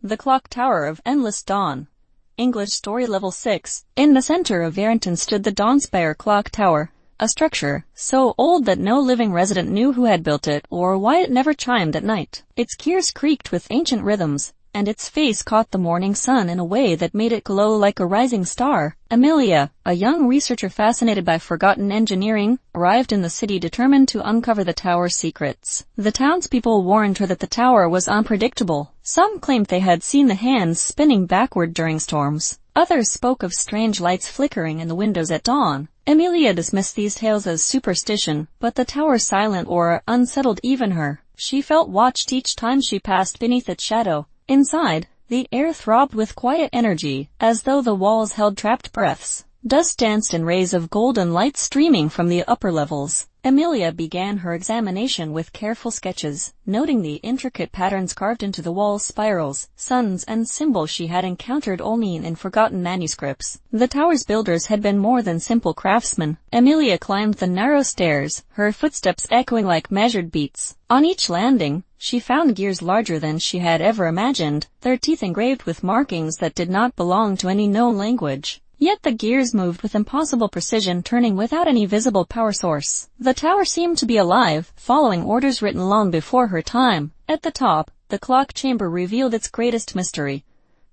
The Clock Tower of Endless Dawn. English Story Level 6. In the center of Arrington stood the Dawnspire Clock Tower, a structure so old that no living resident knew who had built it or why it never chimed at night. Its gears creaked with ancient rhythms, and its face caught the morning sun in a way that made it glow like a rising star. Amelia, a young researcher fascinated by forgotten engineering, arrived in the city determined to uncover the tower's secrets. The townspeople warned her that the tower was unpredictable. Some claimed they had seen the hands spinning backward during storms. Others spoke of strange lights flickering in the windows at dawn. Amelia dismissed these tales as superstition, but the tower's silent aura unsettled even her. She felt watched each time she passed beneath its shadow. Inside, the air throbbed with quiet energy, as though the walls held trapped breaths. Dust danced in rays of golden light streaming from the upper levels. Amelia began her examination with careful sketches, noting the intricate patterns carved into the wall's spirals, suns, and symbols she had encountered only in forgotten manuscripts. The tower's builders had been more than simple craftsmen. Amelia climbed the narrow stairs, her footsteps echoing like measured beats. On each landing, she found gears larger than she had ever imagined, their teeth engraved with markings that did not belong to any known language. Yet the gears moved with impossible precision, turning without any visible power source. The tower seemed to be alive, following orders written long before her time. At the top, the clock chamber revealed its greatest mystery.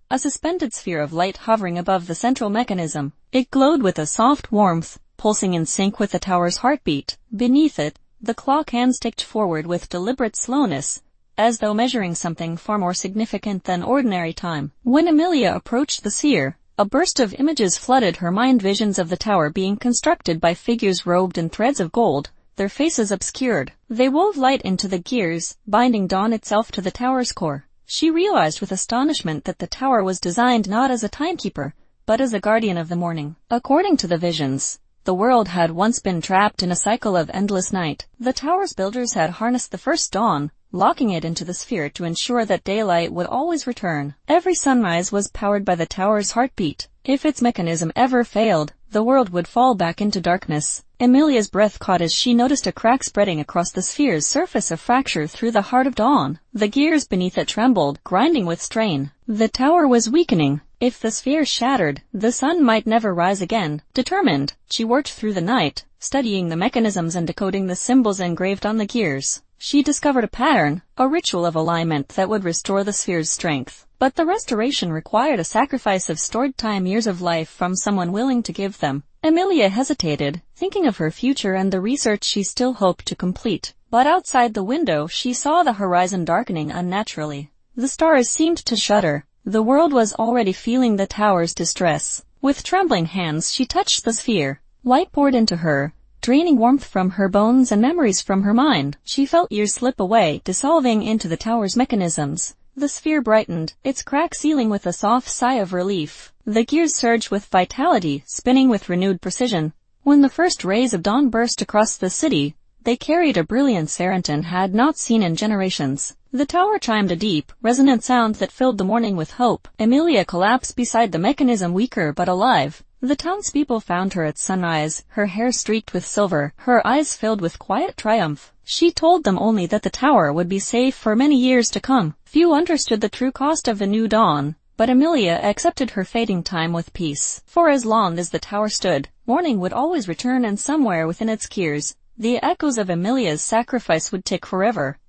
A suspended sphere of light hovering above the central mechanism. It glowed with a soft warmth, pulsing in sync with the tower's heartbeat. Beneath it, the clock hands ticked forward with deliberate slowness, as though measuring something far more significant than ordinary time. When Amelia approached the sphere, a burst of images flooded her mind, visions of the tower being constructed by figures robed in threads of gold, their faces obscured. They wove light into the gears, binding dawn itself to the tower's core. She realized with astonishment that the tower was designed not as a timekeeper, but as a guardian of the morning. According to the visions, the world had once been trapped in a cycle of endless night. The tower's builders had harnessed the first dawn, locking it into the sphere to ensure that daylight would always return. Every sunrise was powered by the tower's heartbeat. If its mechanism ever failed, the world would fall back into darkness. Amelia's breath caught as she noticed a crack spreading across the sphere's surface, a fracture through the heart of dawn. The gears beneath it trembled, grinding with strain. The tower was weakening. If the sphere shattered, the sun might never rise again. Determined, she worked through the night, studying the mechanisms and decoding the symbols engraved on the gears. She discovered a pattern, a ritual of alignment that would restore the sphere's strength. But the restoration required a sacrifice of stored time, years of life, from someone willing to give them. Amelia hesitated, thinking of her future and the research she still hoped to complete. But outside the window, she saw the horizon darkening unnaturally. The stars seemed to shudder. The world was already feeling the tower's distress. With trembling hands, she touched the sphere. Light poured into her, draining warmth from her bones and memories from her mind. She felt years slip away, dissolving into the tower's mechanisms. The sphere brightened, its crack sealing with a soft sigh of relief. The gears surged with vitality, spinning with renewed precision. When the first rays of dawn burst across the city, they carried a brilliance Arrington had not seen in generations. The tower chimed a deep, resonant sound that filled the morning with hope. Amelia collapsed beside the mechanism, weaker but alive. The townspeople found her at sunrise, her hair streaked with silver, her eyes filled with quiet triumph. She told them only that the tower would be safe for many years to come. Few understood the true cost of the new dawn, but Amelia accepted her fading time with peace. For as long as the tower stood, morning would always return, and somewhere within its gears, the echoes of Amelia's sacrifice would tick forever.